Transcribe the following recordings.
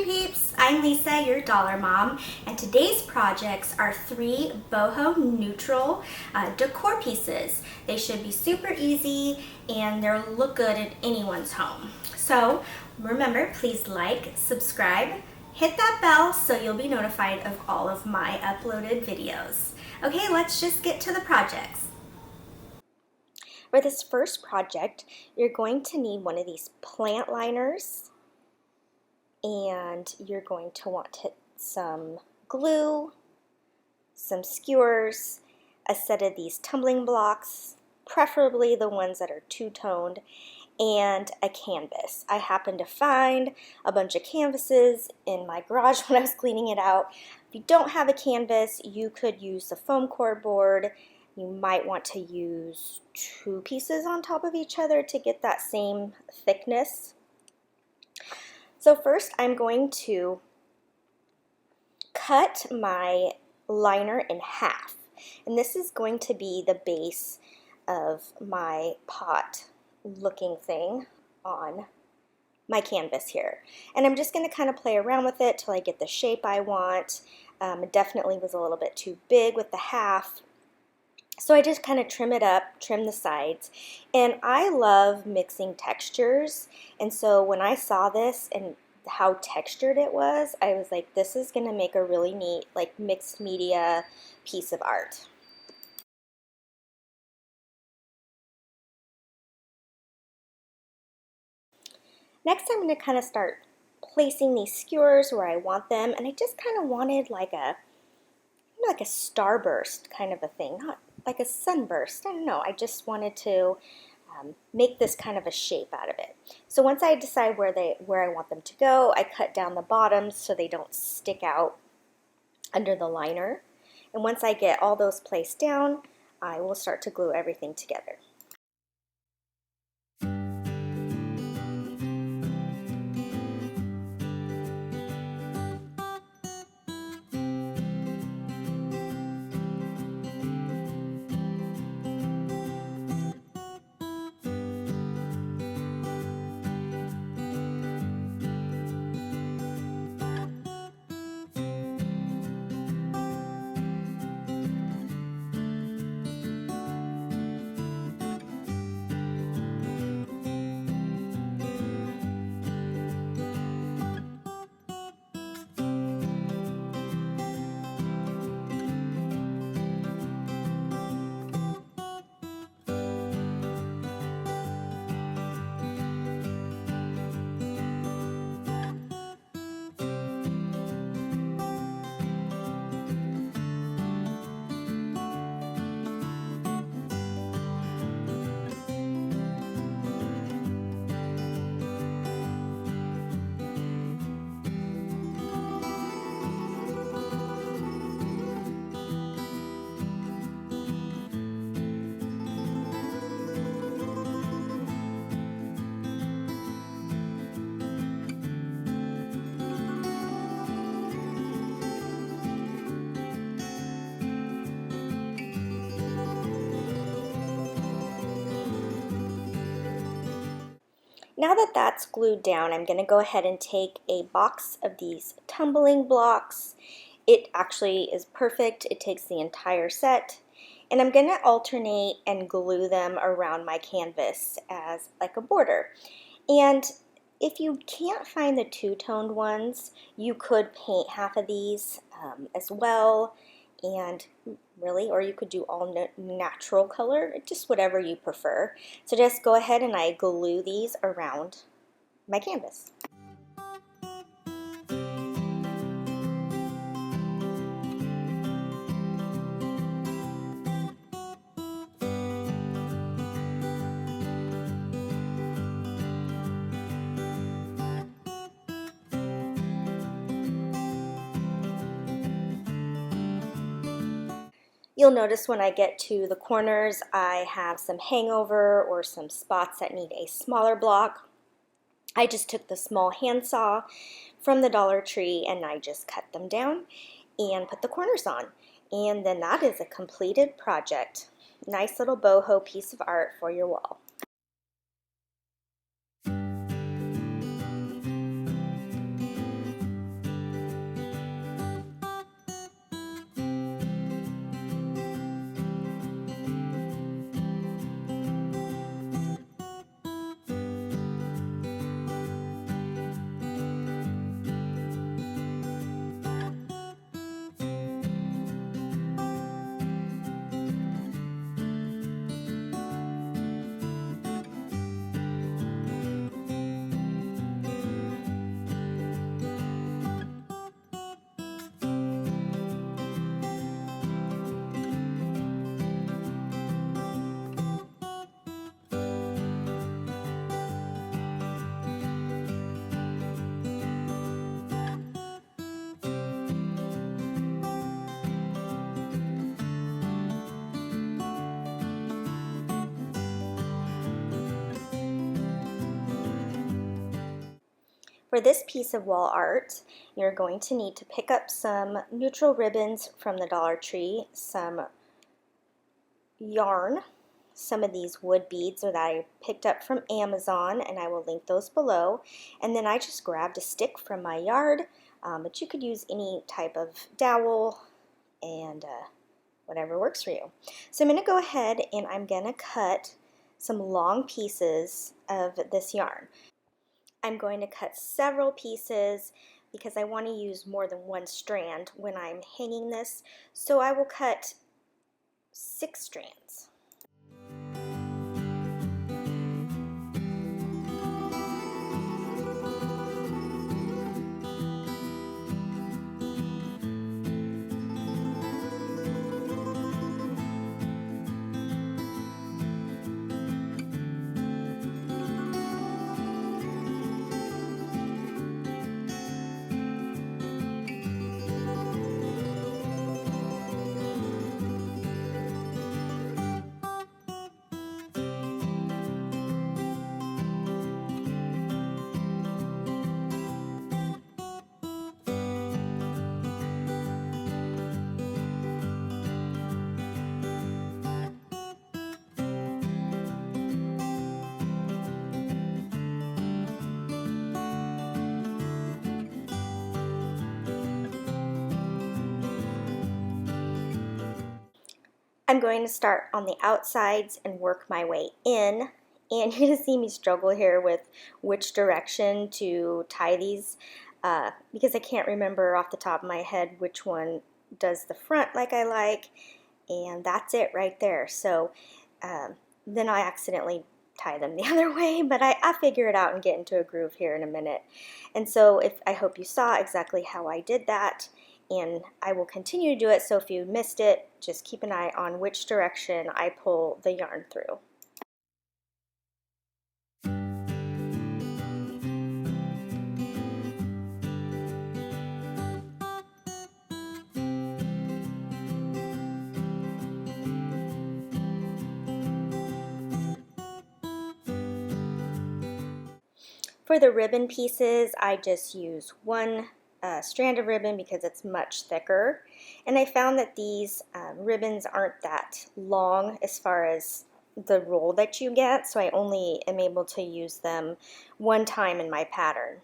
Hey peeps, I'm Lisa, your dollar mom, and today's projects are 3 boho neutral decor pieces. They should be super easy and they'll look good at anyone's home. So remember, please like, subscribe, hit that bell so you'll be notified of all of my uploaded videos. Okay, let's just get to the projects. For this first project, you're going to need one of these plant liners, and you're going to want some glue, some skewers, a set of these tumbling blocks, preferably the ones that are two-toned, and a canvas. I happened to find a bunch of canvases in my garage when I was cleaning it out. If you don't have a canvas, you could use the foam core board. You might want to use 2 pieces on top of each other to get that same thickness. So first I'm going to cut my liner in half, and this is going to be the base of my pot looking thing on my canvas here. And I'm just going to kind of play around with it till I get the shape I want. It definitely was a little bit too big with the half. So I just kind of trim it up, trim the sides, and I love mixing textures, and so when I saw this and how textured it was, I was like, this is going to make a really neat, like, mixed media piece of art. Next, I'm going to kind of start placing these skewers where I want them, and I just kind of wanted like a starburst kind of a thing, not like a sunburst. I don't know. I just wanted to make this kind of a shape out of it. So once I decide where I want them to go, I cut down the bottoms so they don't stick out under the liner. And once I get all those placed down, I will start to glue everything together. Now that that's glued down, I'm going to go ahead and take a box of these tumbling blocks. It actually is perfect. It takes the entire set. And I'm going to alternate and glue them around my canvas as like a border. And if you can't find the two-toned ones, you could paint half of these as well. And really, or you could do all natural color, just whatever you prefer. So just go ahead and I glue these around my canvas. You'll notice when I get to the corners, I have some hangover or some spots that need a smaller block. I just took the small handsaw from the Dollar Tree and I just cut them down and put the corners on. And then that is a completed project. Nice little boho piece of art for your wall. For this piece of wall art, you're going to need to pick up some neutral ribbons from the Dollar Tree, some yarn, some of these wood beads that I picked up from Amazon, and I will link those below. And then I just grabbed a stick from my yard, but you could use any type of dowel and whatever works for you. So I'm going to go ahead and I'm going to cut some long pieces of this yarn. I'm going to cut several pieces because I want to use more than one strand when I'm hanging this. So I will cut 6 strands. I'm going to start on the outsides and work my way in, and you're going to see me struggle here with which direction to tie these because I can't remember off the top of my head which one does the front like I like, and that's it right there. So then I accidentally tie them the other way, but I figure it out and get into a groove here in a minute. And so I hope you saw exactly how I did that. And I will continue to do it, so if you missed it, just keep an eye on which direction I pull the yarn through. For the ribbon pieces, I just use one strand of ribbon because it's much thicker, and I found that these ribbons aren't that long as far as the roll that you get, so I only am able to use them one time in my pattern.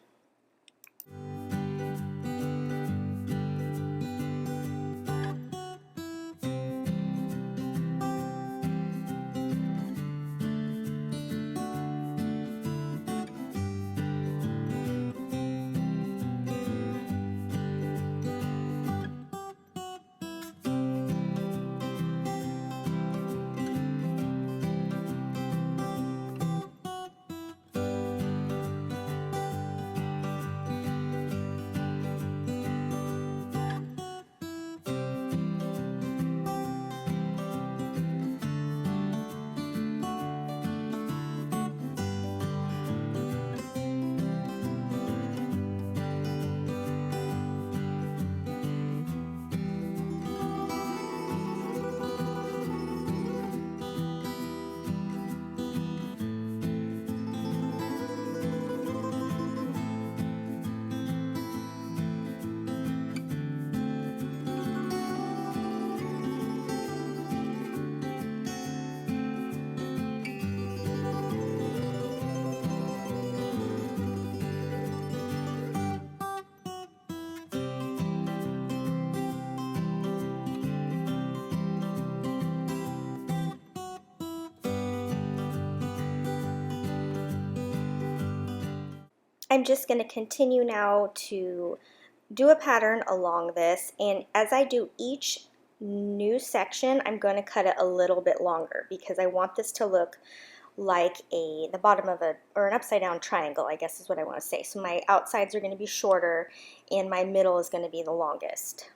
I'm just going to continue now to do a pattern along this, and as I do each new section, I'm going to cut it a little bit longer because I want this to look like the bottom of an upside down triangle, I guess is what I want to say. So my outsides are going to be shorter and my middle is going to be the longest.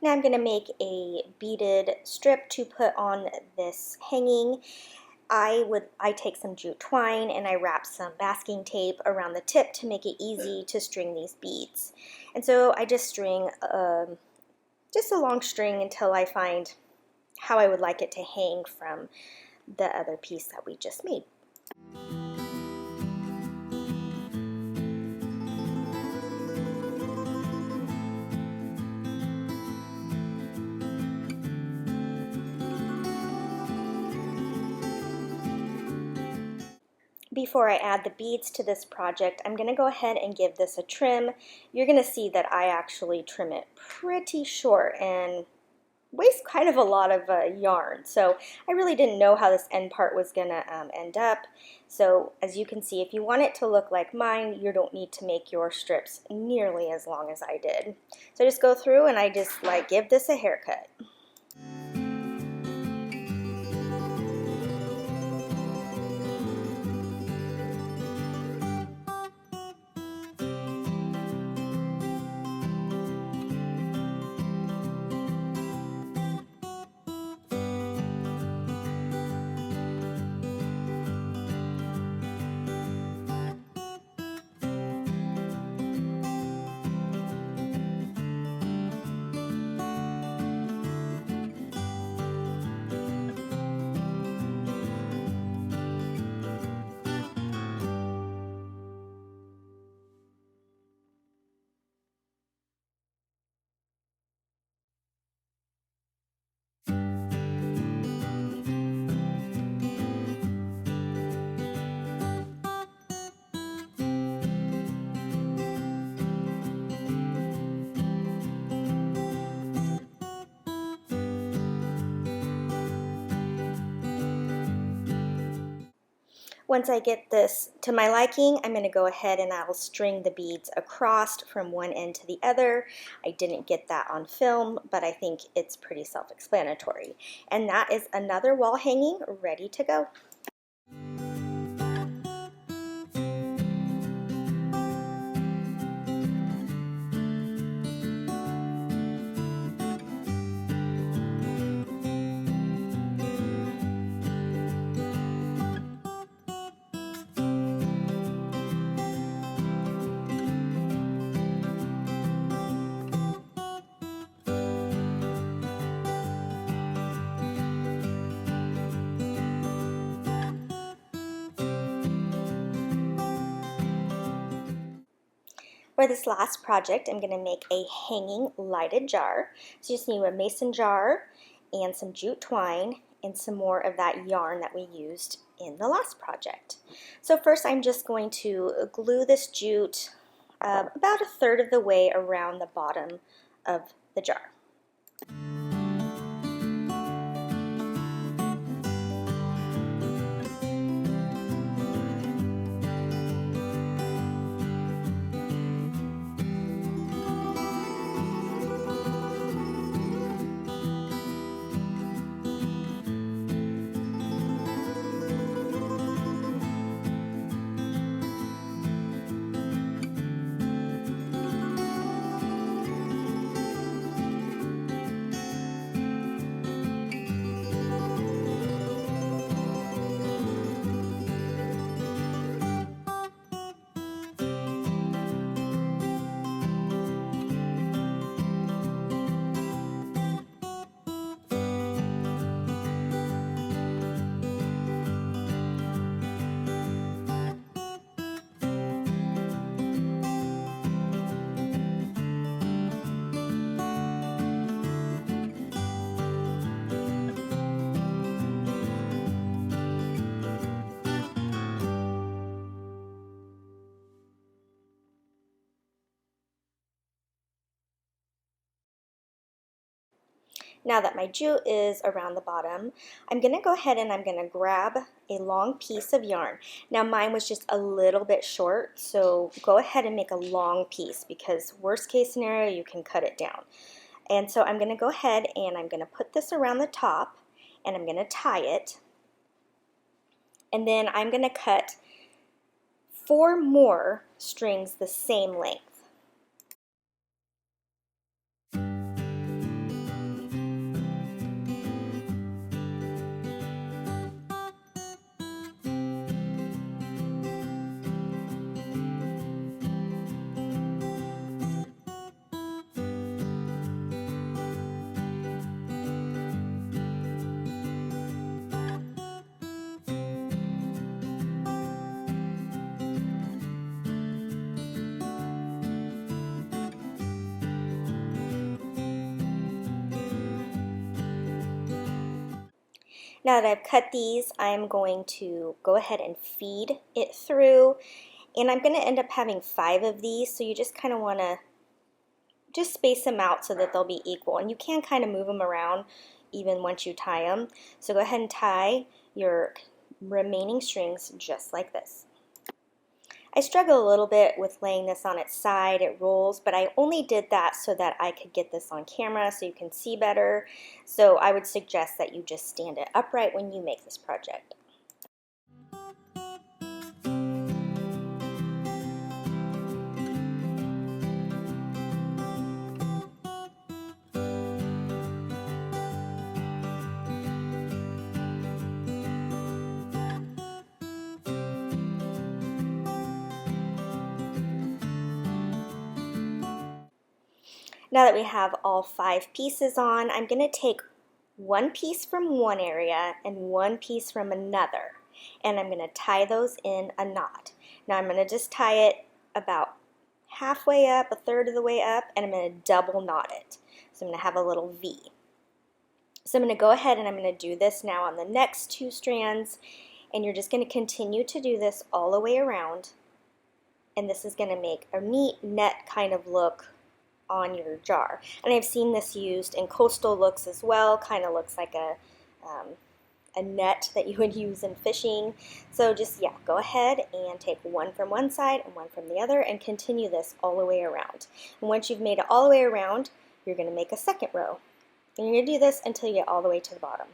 Now I'm going to make a beaded strip to put on this hanging. I take some jute twine and I wrap some masking tape around the tip to make it easy to string these beads. And so I just string just a long string until I find how I would like it to hang from the other piece that we just made. Before I add the beads to this project, I'm going to go ahead and give this a trim. You're going to see that I actually trim it pretty short and waste kind of a lot of yarn. So I really didn't know how this end part was going to end up. So as you can see, if you want it to look like mine, you don't need to make your strips nearly as long as I did. So I just go through and I just like give this a haircut. Once I get this to my liking, I'm going to go ahead and I'll string the beads across from one end to the other. I didn't get that on film, but I think it's pretty self-explanatory. And that is another wall hanging ready to go. For this last project, I'm going to make a hanging lighted jar. So you just need a mason jar and some jute twine and some more of that yarn that we used in the last project. So first I'm just going to glue this jute about a third of the way around the bottom of the jar. Now that my jute is around the bottom, I'm going to go ahead and I'm going to grab a long piece of yarn. Now mine was just a little bit short, so go ahead and make a long piece because worst case scenario, you can cut it down. And so I'm going to go ahead and I'm going to put this around the top and I'm going to tie it. And then I'm going to cut 4 more strings the same length. Now that I've cut these, I'm going to go ahead and feed it through, and I'm going to end up having 5 of these, so you just kind of want to just space them out so that they'll be equal, and you can kind of move them around even once you tie them. So go ahead and tie your remaining strings just like this. I struggle a little bit with laying this on its side, it rolls, but I only did that so that I could get this on camera so you can see better. So I would suggest that you just stand it upright when you make this project. Now that we have all 5 pieces on, I'm going to take one piece from one area and one piece from another, and I'm going to tie those in a knot. Now I'm going to just tie it about halfway up, a third of the way up, and I'm going to double knot it. So I'm going to have a little V. So I'm going to go ahead and I'm going to do this now on the next 2 strands, and you're just going to continue to do this all the way around, and this is going to make a neat net kind of look on your jar. And I've seen this used in coastal looks as well, kind of looks like a net that you would use in fishing. So just, yeah, go ahead and take one from one side and one from the other and continue this all the way around. And once you've made it all the way around, you're going to make a second row. And you're going to do this until you get all the way to the bottom.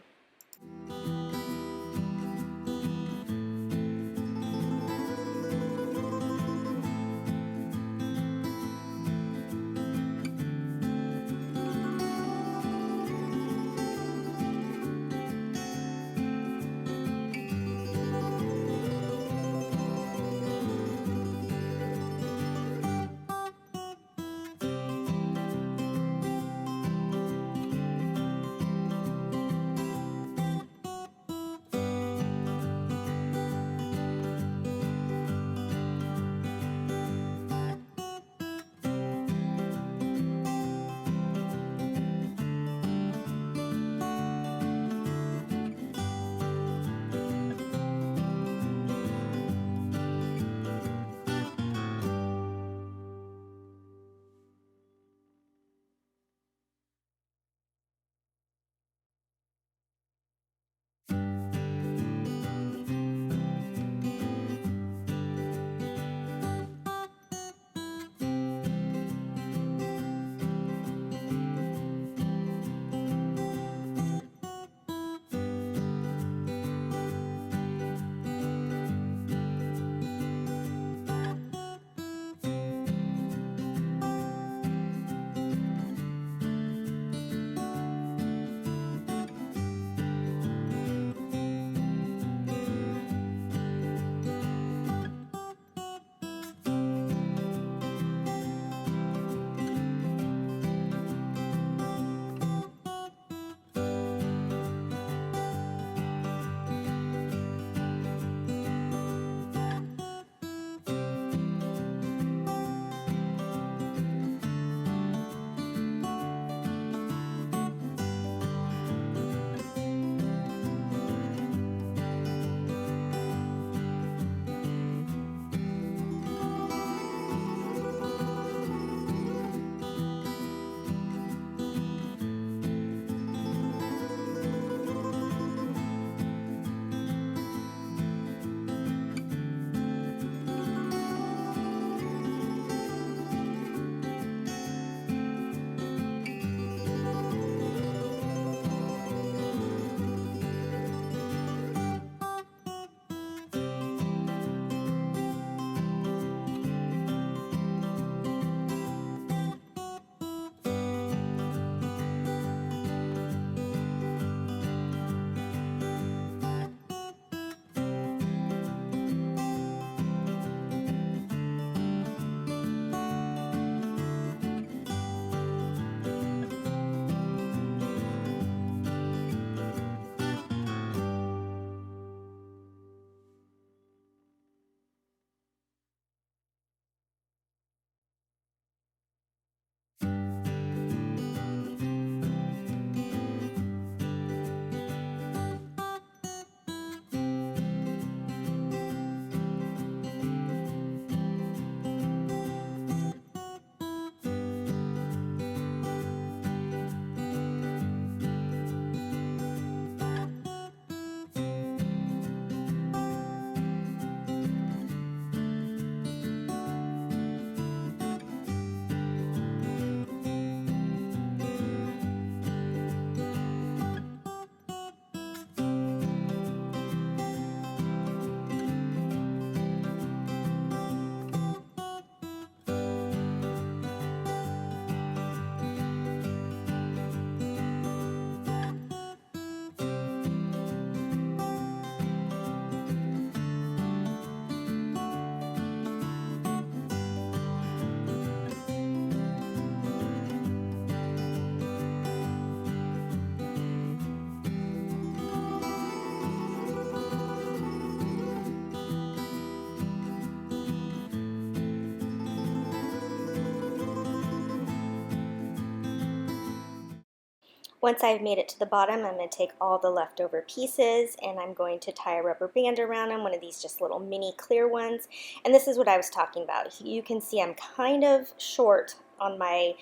Once I've made it to the bottom, I'm going to take all the leftover pieces and I'm going to tie a rubber band around them, one of these just little mini clear ones. And this is what I was talking about. You can see I'm kind of short on my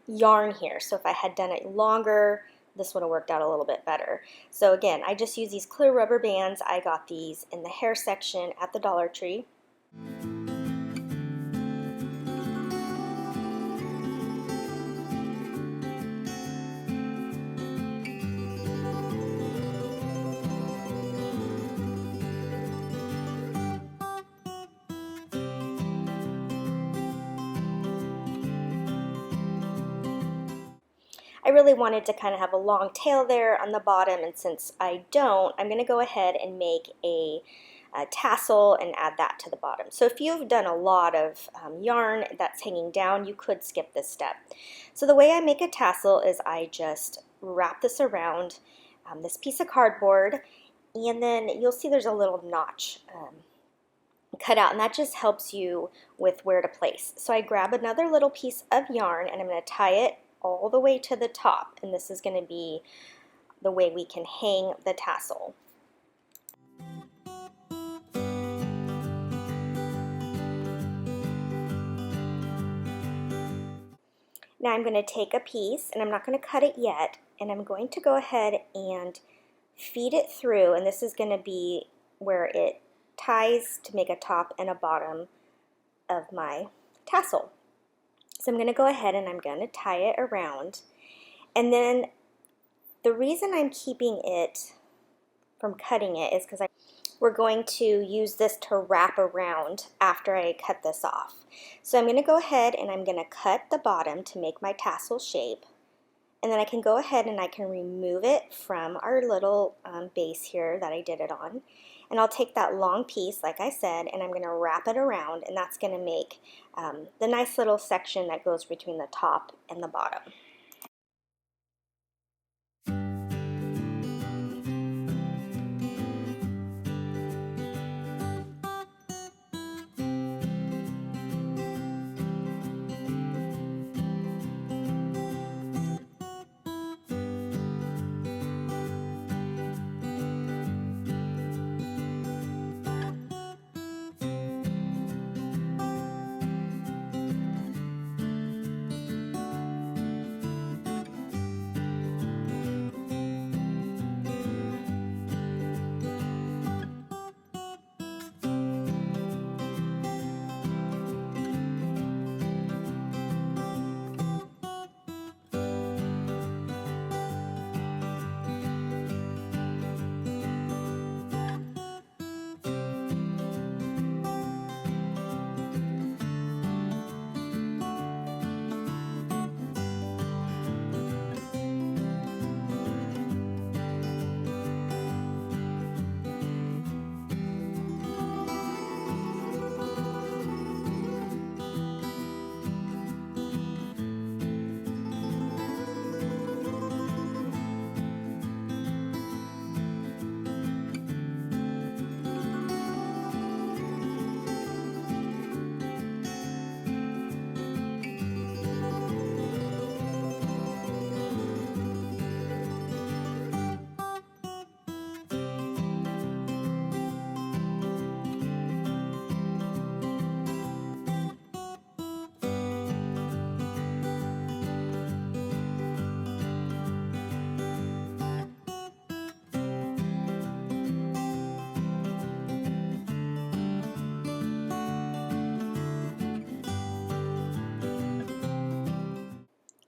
yarn here, so if I had done it longer, this would have worked out a little bit better. So again, I just use these clear rubber bands. I got these in the hair section at the Dollar Tree. I really wanted to kind of have a long tail there on the bottom, and since I don't, I'm going to go ahead and make a tassel and add that to the bottom. So if you've done a lot of yarn that's hanging down, you could skip this step. So the way I make a tassel is I just wrap this around this piece of cardboard, and then you'll see there's a little notch cut out, and that just helps you with where to place. So I grab another little piece of yarn and I'm going to tie it all the way to the top, and this is going to be the way we can hang the tassel. Now I'm going to take a piece, and I'm not going to cut it yet, and I'm going to go ahead and feed it through, and this is going to be where it ties to make a top and a bottom of my tassel. So I'm going to go ahead and I'm going to tie it around, and then the reason I'm keeping it from cutting it is because we're going to use this to wrap around after I cut this off. So I'm going to go ahead and I'm going to cut the bottom to make my tassel shape, and then I can go ahead and I can remove it from our little base here that I did it on. And I'll take that long piece, like I said, and I'm going to wrap it around, and that's going to make the nice little section that goes between the top and the bottom.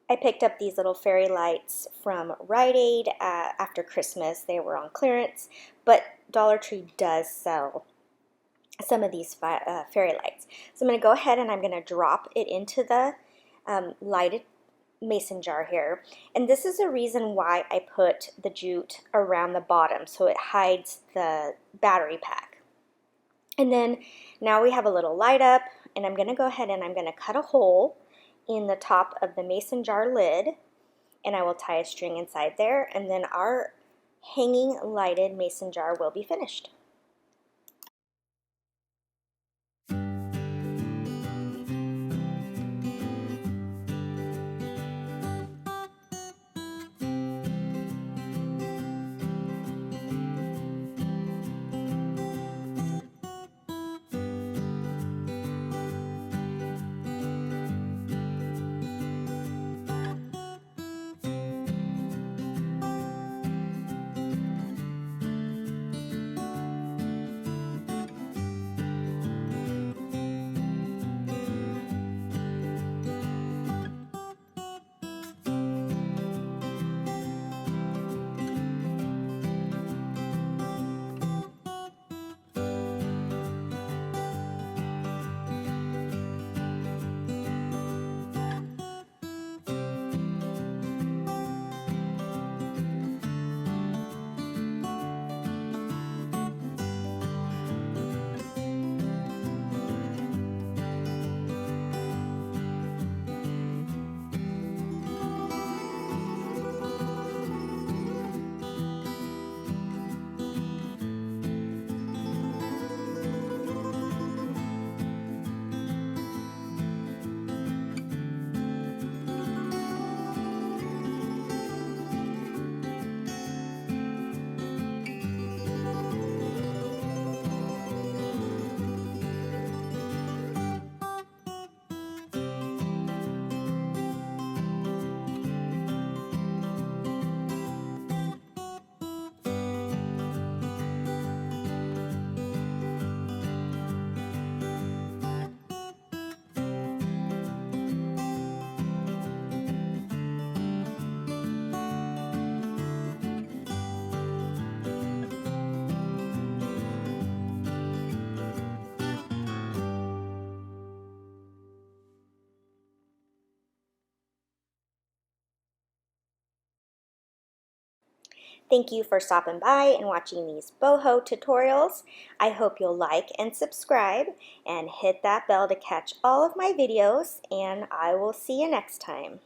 I picked up these little fairy lights from Rite Aid after Christmas. They were on clearance, but Dollar Tree does sell some of these fairy lights. So I'm going to go ahead and I'm going to drop it into the lighted mason jar here. And this is the reason why I put the jute around the bottom, so it hides the battery pack. And then now we have a little light up, and I'm going to go ahead and I'm going to cut a hole in the top of the mason jar lid, and I will tie a string inside there, and then our hanging lighted mason jar will be finished. Thank you for stopping by and watching these boho tutorials. I hope you'll like and subscribe and hit that bell to catch all of my videos, and I will see you next time.